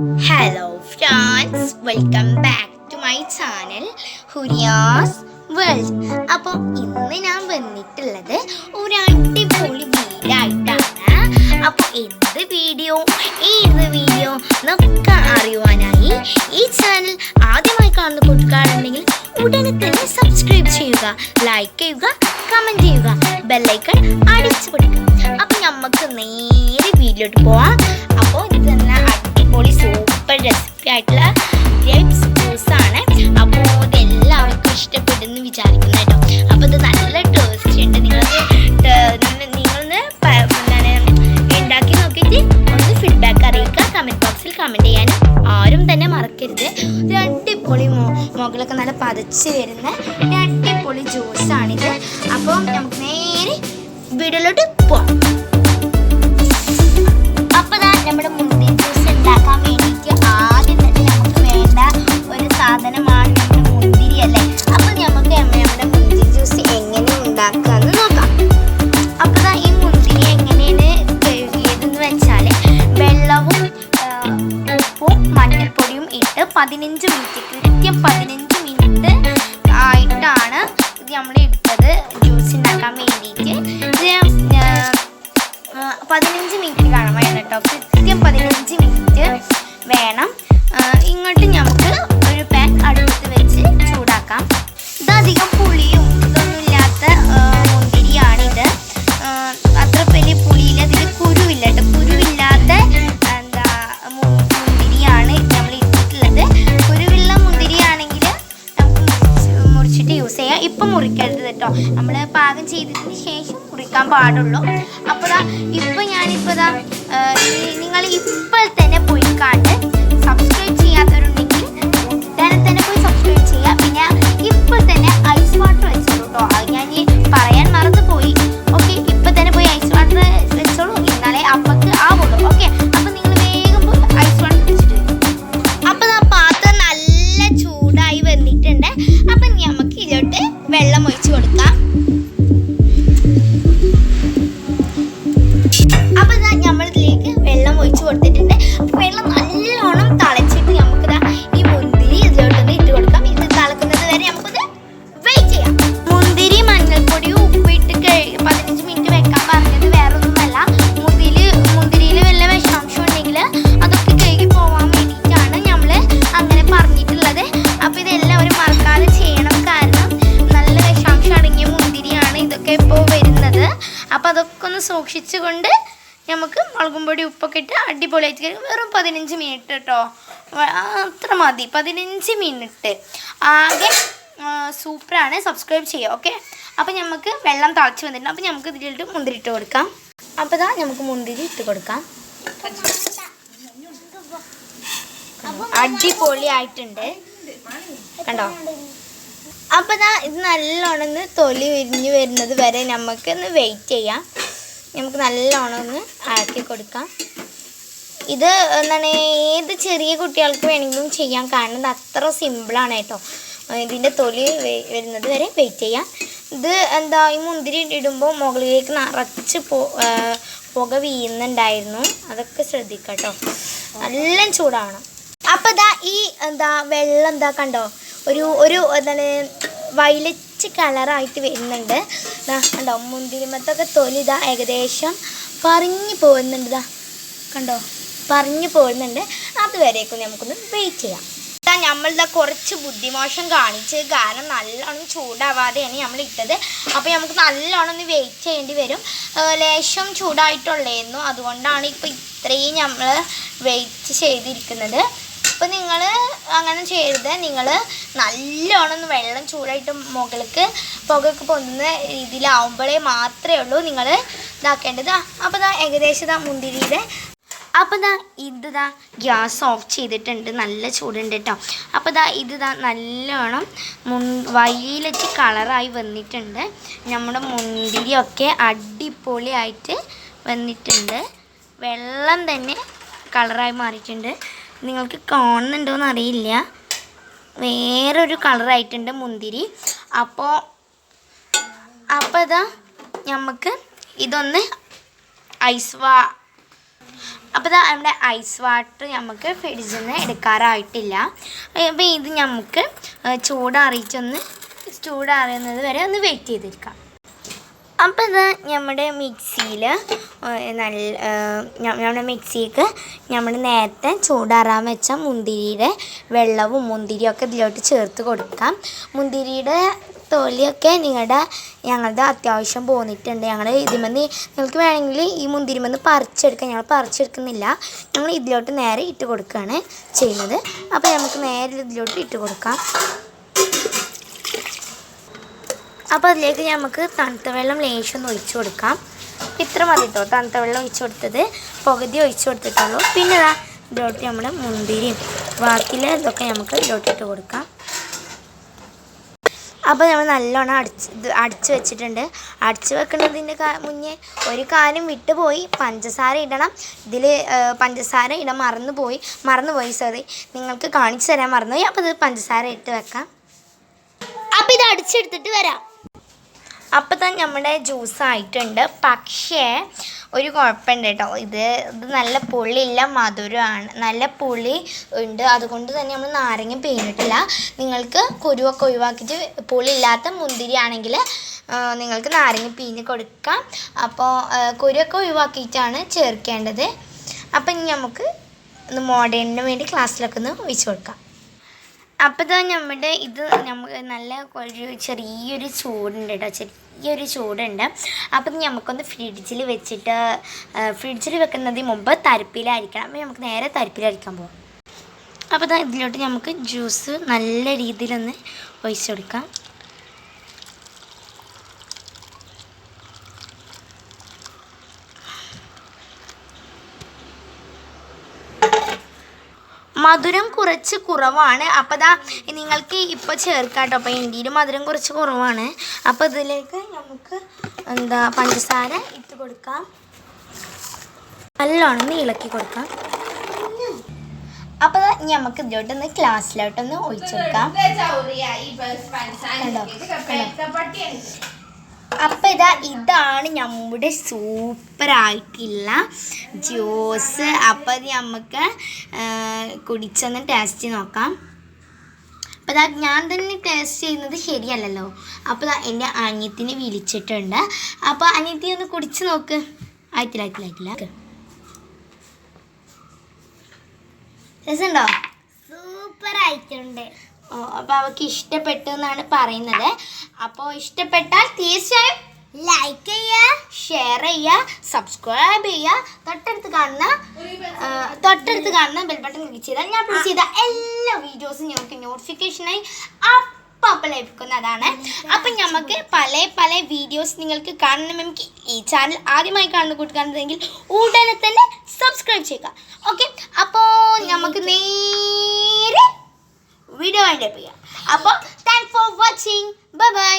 Hello friends, welcome back to my channel Huriya's World. അപ്പോൾ ഇന്ന് ഞാൻ വന്നിട്ടുള്ളത് ഒരു അടിപൊളി വീഡിയോ ആയിട്ടാണ്. അപ്പോൾ ഏത് വീഡിയോ എന്നൊക്കെ അറിയുവാനായി ഈ ചാനൽ ആദ്യമായി കാണുന്ന കൂട്ടുകാരുണ്ടെങ്കിൽ ഉടനെ തന്നെ സബ്സ്ക്രൈബ് ചെയ്യുക, ലൈക്ക് ചെയ്യുക, കമൻറ്റ് ചെയ്യുക, ബെല്ലൈക്കൺ അടിച്ചു പൊടിക്കുക. അപ്പോൾ നമുക്ക് നേരെ വീഡിയോട്ട് പോവാം. അപ്പോൾ ഇത് തന്നെ അടിപൊളി സൂപ്പർ റെസിപ്പി ആയിട്ടുള്ള ഗ്രേപ്സ് ജ്യൂസാണ്. അപ്പോൾ ഇത് എല്ലാവർക്കും ഇഷ്ടപ്പെടുന്നു വിചാരിക്കുന്നു കേട്ടോ. അപ്പോൾ ഇത് നല്ല ടേസ്റ്റ് ഉണ്ട്. നിങ്ങളൊന്ന് ഉണ്ടാക്കി നോക്കിയിട്ട് ഒന്ന് ഫീഡ്ബാക്ക് അറിയിക്കുക. കമൻറ്റ് ബോക്സിൽ കമൻറ്റ് ചെയ്യാനും ആരും തന്നെ മറക്കരുത്. ഒരു അടിപൊളി മുകളൊക്കെ നല്ല പതച്ച് വരുന്ന ഒരു അടിപൊളി ജ്യൂസാണിത്. അപ്പോൾ നമുക്ക് നേരെ വീഡിയോയിലോട്ട് പോവാം. അപ്പോൾ നമ്മുടെ മുന്തിരി ജ്യൂസ് ഉണ്ടാക്കാൻ വേണ്ടിയിട്ട് ആദ്യം തന്നെ നമുക്ക് വേണ്ട ഒരു സാധനമാണ് നമ്മുടെ മുന്തിരി അല്ലേ. അപ്പോൾ നമുക്ക് നമ്മുടെ മുന്തിരി ജ്യൂസ് എങ്ങനെ ഉണ്ടാക്കാമെന്ന് നോക്കാം. അപ്പോൾ ഈ മുന്തിരി എങ്ങനെയാണ് കഴുകിയതെന്ന് വെച്ചാൽ വെള്ളവും ഉപ്പും മഞ്ഞൾപ്പൊടിയും ഇട്ട് 15 മിനിറ്റ് കൃത്യം 15 മിനിറ്റ് ആയിട്ടാണ് ഇത് നമ്മൾ എടുത്തത് ജ്യൂസ് ഉണ്ടാക്കാൻ വേണ്ടിയിട്ട്. ഇത് 15 മിനിറ്റ് വേണം കേട്ടോ, കൃത്യം 15 മിനിറ്റ് വേണം. ഇങ്ങോട്ട് നമുക്ക് ഒരു പാൻ അടുപ്പത്ത് വെച്ച് ചൂടാക്കാം. ഇതധികം പുളിയും ഇതൊന്നും ഇല്ലാത്ത മുന്തിരിയാണിത്. അത്ര വലിയ പുളിയില്ല, ഇതിൽ കുരുവില്ല കേട്ടോ. കുരുവില്ലാത്ത മുന്തിരിയാണ് നമ്മൾ ഇട്ടിട്ടുള്ളത്. കുരുവുള്ള മുന്തിരിയാണെങ്കിൽ നമുക്ക് മുറിച്ചിട്ട് യൂസ് ചെയ്യാം. ഇപ്പം മുറിക്കരുത് കേട്ടോ, നമ്മൾ പാകം ചെയ്തതിന് ശേഷം മുറിക്കാൻ പാടുള്ളൂ. അപ്പോൾ ഇപ്പം ഞാനിപ്പോൾ നിങ്ങൾ ഇപ്പോൾ തന്നെ പോയി കണ്ട് സബ്സ്ക്രൈബ് ചെയ്യാത്തവരുണ്ടെങ്കിൽ ഉടനെ തന്നെ പോയി സബ്സ്ക്രൈബ് ചെയ്യുക. പിന്നെ ഇപ്പോൾ തന്നെ ഐസ് വാട്ടർ വെച്ചോളൂ കേട്ടോ, ഞാൻ പറയാൻ മറന്നു പോയി. ഓക്കെ, ഇപ്പം തന്നെ പോയി ഐസ് വാട്ടർ വെച്ചോളൂ, എന്നാലേ അപ്പക്ക് ആവുള്ളൂ. ഓക്കെ, അപ്പം നിങ്ങൾ വേഗം പോയി ഐസ് വാട്ടർ വെച്ചിട്ട് വരും. അപ്പം പാത്രം നല്ല ചൂടായി വന്നിട്ടുണ്ട്. അപ്പം നമുക്ക് ഇതിലോട്ട് വെള്ളം ഒഴിച്ച് കൊടുക്കാം. അപ്പോൾ നമ്മളിതിലേക്ക് വെള്ളം ഒഴിച്ച് കൊടുത്തിട്ടുണ്ട്. വെള്ളം നല്ലോണം തിളച്ചിട്ട് നമുക്ക് ഈ മുന്തിരി ഇതിലോട്ടൊന്ന് ഇട്ട് കൊടുക്കാം. ഇത് തിളക്കുന്നത് വരെ നമുക്കൊന്ന് വെയിറ്റ് ചെയ്യാം. മുന്തിരി മഞ്ഞൾപ്പൊടിയും ഉപ്പിട്ട് 15 മിനിറ്റ് വെക്കാൻ പറഞ്ഞത് വേറെ ഒന്നുമല്ല. മുന്തിരിയിൽ വല്ല വിഷാംശം ഉണ്ടെങ്കിൽ അതൊക്കെ കഴുകി പോകാൻ വേണ്ടിയിട്ടാണ് നമ്മൾ അങ്ങനെ പറഞ്ഞിട്ടുള്ളത്. അപ്പോൾ ഇതെല്ലാവരും മറക്കാതെ ചെയ്യണം, കാരണം നല്ല വിഷാംശം അടങ്ങിയ മുന്തിരിയാണ് ഇതൊക്കെ ഇപ്പോൾ വരുന്നത്. അപ്പോൾ അതൊക്കെ ഒന്ന് സൂക്ഷിച്ചുകൊണ്ട് നമുക്ക് മുളകും പൊടി ഉപ്പൊക്കെ ഇട്ട് അടിപൊളിയായിട്ട് വെറും 15 മിനിറ്റ് കേട്ടോ, അത്ര മതി. 15 മിനിറ്റ് ആകെ സൂപ്പറാണ്. സബ്സ്ക്രൈബ് ചെയ്യുക. ഓക്കെ, അപ്പോൾ നമുക്ക് വെള്ളം തിളച്ച് വന്നിട്ടുണ്ട്. അപ്പോൾ നമുക്ക് ഇതിലിട്ട് മുന്തിരി ഇട്ട് കൊടുക്കാം. അപ്പോൾ നമുക്ക് മുന്തിരി ഇട്ട് കൊടുക്കാം. അടിപൊളിയായിട്ടുണ്ട് കണ്ടോ. അപ്പോൾ ഇത് നല്ലോണം ഒന്ന് തൊലി വിരിഞ്ഞ് വരുന്നത് വരെ നമുക്കൊന്ന് വെയിറ്റ് ചെയ്യാം. നമുക്ക് നല്ലോണം ഒന്ന് ആക്കി കൊടുക്കാം. ഇത് ഏത് ചെറിയ കുട്ടികൾക്ക് വേണമെങ്കിലും ചെയ്യാൻ, കാരണം ഇത് അത്ര സിമ്പിളാണ് കേട്ടോ. ഇതിൻ്റെ തൊലി വരുന്നത് വരെ വെയിറ്റ് ചെയ്യാം. ഇത് ഈ മുന്തിരി ഇടുമ്പോൾ മുകളിലേക്ക് നിറച്ച് പുക വീഴുന്നുണ്ടായിരുന്നു, അതൊക്കെ ശ്രദ്ധിക്കാം കേട്ടോ. നല്ല ചൂടാവണം. അപ്പോൾ ഈ വെള്ളം കണ്ടോ, ഒരു വയലറ്റ് കളറായിട്ട് വരുന്നുണ്ട്. കണ്ടോ, മുന്തിരിമത്തൊക്കെ തൊലി ഏകദേശം പറഞ്ഞു പോകുന്നുണ്ട്. കണ്ടോ, പറഞ്ഞു പോകുന്നുണ്ട്. അതുവരേക്കും നമുക്കൊന്ന് വെയിറ്റ് ചെയ്യാം. നമ്മൾ കുറച്ച് ബുദ്ധിമോശം കാണിച്ച്, കാരണം നല്ലോണം ചൂടാവാതെയാണ് നമ്മൾ ഇട്ടത്. അപ്പോൾ നമുക്ക് നല്ലോണം ഒന്ന് വെയിറ്റ് ചെയ്യേണ്ടി വരും. ലേശം ചൂടായിട്ടുള്ളായിരുന്നു, അതുകൊണ്ടാണ് ഇപ്പോൾ ഇത്രയും നമ്മൾ വെയിറ്റ് ചെയ്തിരിക്കുന്നത്. അപ്പോൾ നിങ്ങൾ അങ്ങനെ ചെയ്യരുത്. നിങ്ങൾ നല്ലോണം ഒന്ന് വെള്ളം ചൂടായിട്ട് മുകൾക്ക് പുകയൊക്കെ പൊന്നുന്ന രീതിയിലാവുമ്പോഴേ മാത്രമേ ഉള്ളൂ നിങ്ങൾ ഇതാക്കേണ്ടത്. അപ്പോൾ ഏകദേശം മുന്തിരിയുടെ അപ്പോൾ ഇത് ഗ്യാസ് ഓഫ് ചെയ്തിട്ടുണ്ട്. നല്ല ചൂടുണ്ട് കേട്ടോ. അപ്പോൾ ഇത് നല്ലോണം വയലറ്റ് കളറായി വന്നിട്ടുണ്ട്. നമ്മുടെ മുന്തിരിയൊക്കെ അടിപൊളിയായിട്ട് വന്നിട്ടുണ്ട്. വെള്ളം തന്നെ കളറായി മാറിയിട്ടുണ്ട്. നിങ്ങൾക്ക് കാണുന്നുണ്ടോയെന്ന് അറിയില്ല, വേറൊരു കളറായിട്ടുണ്ട് മുന്തിരി. അപ്പോൾ നമുക്ക് ഇതൊന്ന് അപ്പോൾ ഇതാ നമ്മുടെ ഐസ് വാട്ടർ നമുക്ക് ഫ്രിഡ്ജിൽ നിന്ന് എടുക്കാറായിട്ടില്ല. അപ്പോൾ ഇത് നമുക്ക് ചൂടാറിയുന്നത് വരെ ഒന്ന് വെയിറ്റ് ചെയ്തിരിക്കാം. അപ്പോൾ ഇത് നമ്മുടെ മിക്സിയിൽ നമ്മുടെ മിക്സിക്ക് നമ്മൾ നേരത്തെ ചൂടാറാൻ വെച്ച മുന്തിരിയുടെ വെള്ളവും മുന്തിരിയൊക്കെ ഇതിലോട്ട് ചേർത്ത് കൊടുക്കാം. മുന്തിരിയുടെ തൊലിയൊക്കെ ഞങ്ങളുടെ അത്യാവശ്യം പോന്നിട്ടുണ്ട്. നിങ്ങൾക്ക് വേണമെങ്കിൽ ഈ മുന്തിരിമെന്ന് പറിച്ചെടുക്കാം. ഞങ്ങൾ പറിച്ചെടുക്കുന്നില്ല, ഞങ്ങൾ ഇതിലോട്ട് നേരെ ഇട്ട് കൊടുക്കുകയാണ് ചെയ്യുന്നത്. അപ്പോൾ നമുക്ക് നേരെ ഇതിലോട്ട് ഇട്ട് കൊടുക്കാം. അപ്പോൾ അതിലേക്ക് നമുക്ക് തണുത്ത വെള്ളം ലേശം ഒഴിച്ചു കൊടുക്കാം. ഇത്ര മതി കേട്ടോ, തണുത്ത വെള്ളം ഒഴിച്ചു കൊടുത്തത് പകുതി ഒഴിച്ചു കൊടുത്തിട്ടുള്ളൂ. പിന്നെ ഇതിലോട്ട് നമ്മുടെ മുന്തിരിയും ബാക്കിയുള്ള ഇതൊക്കെ നമുക്ക് ഇതിലോട്ട് ഇട്ട് കൊടുക്കാം. അപ്പോൾ നമ്മൾ നല്ലോണം അടിച്ച് വെച്ചിട്ടുണ്ട്. അടിച്ച് വെക്കുന്നതിൻ്റെ മുന്നേ ഒരു കാര്യം വിട്ടുപോയി, പഞ്ചസാര ഇടണം. ഇതിൽ പഞ്ചസാര ഇടാൻ മറന്നുപോയി സോറി, നിങ്ങൾക്ക് കാണിച്ചു തരാൻ മറന്നുപോയി. അപ്പോൾ ഇത് പഞ്ചസാര ഇട്ട് വെക്കാം. അപ്പോൾ ഇത് അടിച്ചെടുത്തിട്ട് വരാം. അപ്പോൾ തന്നെ നമ്മുടെ ജ്യൂസ് ആയിട്ടുണ്ട്. പക്ഷേ ഒരു കുഴപ്പമുണ്ട് കേട്ടോ, ഇത് നല്ല പുളിയില്ല, മധുരമാണ്, നല്ല പുളി ഉണ്ട്. അതുകൊണ്ട് തന്നെ നമ്മൾ നാരങ്ങ പിഴിഞ്ഞിട്ടില്ല. നിങ്ങൾക്ക് കുരുവൊക്കെ ഒഴിവാക്കിയിട്ട് പുളിയില്ലാത്ത മുന്തിരി ആണെങ്കിൽ നിങ്ങൾക്ക് നാരങ്ങ പിഴിഞ്ഞ് കൊടുക്കാം. അപ്പോൾ കുരുവൊക്കെ ഒഴിവാക്കിയിട്ടാണ് ചേർക്കേണ്ടത്. അപ്പം ഇനി നമുക്ക് ഒന്ന് മോഡേണിന് വേണ്ടി ക്ലാസ്സിലൊക്കെ ഒന്ന് ഒഴിച്ച് കൊടുക്കാം. അപ്പോൾ ഇതാ നമുക്ക് നല്ല ചെറിയൊരു ചൂടുണ്ട് കേട്ടോ, ചെറിയൊരു ചൂടുണ്ട്. അപ്പം നമുക്കൊന്ന് ഫ്രിഡ്ജിൽ വെക്കുന്നതിന് മുമ്പ് തരിപ്പിലായിരിക്കണം. അപ്പോൾ നമുക്ക് നേരെ തരിപ്പിലരിക്കാൻ പോകാം. അപ്പോൾ ഇതാ ഇതിലോട്ട് നമുക്ക് ജ്യൂസ് നല്ല രീതിയിലൊന്ന് ഒഴിച്ചു കൊടുക്കാം. മധുരം കുറച്ച് കുറവാണ്. അപ്പോൾ നിങ്ങൾക്ക് ഇപ്പോൾ ചേർക്കാം കേട്ടോ. അപ്പോൾ ഇന്ത്യയിൽ മധുരം കുറച്ച് കുറവാണ്. അപ്പോൾ ഇതിലേക്ക് നമുക്ക് പഞ്ചസാര ഇട്ട് കൊടുക്കാം. നല്ലോണം ഇളക്കി കൊടുക്കാം. അപ്പോൾ നമുക്ക് ഇതിലോട്ടൊന്ന് ഗ്ലാസ്സിലോട്ടൊന്ന് ഒഴിച്ചെടുക്കാം. അപ്പോൾ ഇതാണ് നമ്മുടെ സൂപ്പറായിട്ടുള്ള ജ്യൂസ്. അപ്പോൾ നമുക്ക് കുടിച്ചൊന്ന് ടേസ്റ്റ് നോക്കാം. അപ്പോൾ ഞാൻ തന്നെ ടേസ്റ്റ് ചെയ്യുന്നത് ശരിയല്ലല്ലോ. അപ്പോൾ എൻ്റെ അനിയത്തിനെ വിളിച്ചിട്ടുണ്ട്. അപ്പോൾ അനിയത്തി ഒന്ന് കുടിച്ച് നോക്ക്. ആയിട്ടില്ല രസമുണ്ടോ? സൂപ്പറായിട്ടുണ്ട്. അപ്പോൾ അവൾക്ക് ഇഷ്ടപ്പെട്ടു എന്നാണ് പറയുന്നത്. അപ്പോൾ ഇഷ്ടപ്പെട്ടാൽ തീർച്ചയായും ലൈക്ക് ചെയ്യുക, ഷെയർ ചെയ്യുക, സബ്സ്ക്രൈബ് ചെയ്യുക. തൊട്ടടുത്ത് കാണുന്ന ബെൽ ബട്ടൺ ക്ലിക്ക് ചെയ്താൽ ഞാൻ അപ്ലോഡ് ചെയ്ത എല്ലാ വീഡിയോസും ഞങ്ങൾക്ക് നോട്ടിഫിക്കേഷനായി അപ്പം ലഭിക്കുന്നതാണ്. അപ്പം നമുക്ക് പല വീഡിയോസ് നിങ്ങൾക്ക് കാണണമെങ്കിൽ ഈ ചാനൽ ആദ്യമായി കാണുന്ന കൂട്ടുകാരുണ്ടെങ്കിൽ ഉടനെ തന്നെ സബ്സ്ക്രൈബ് ചെയ്യുക. ഓക്കെ, അപ്പോൾ നമുക്ക് നേരെ വീഡിയോ വൈൻഡ് അപ്പ് ചെയ്യാം. അപ്പോൾ thanks for watching. Bye bye.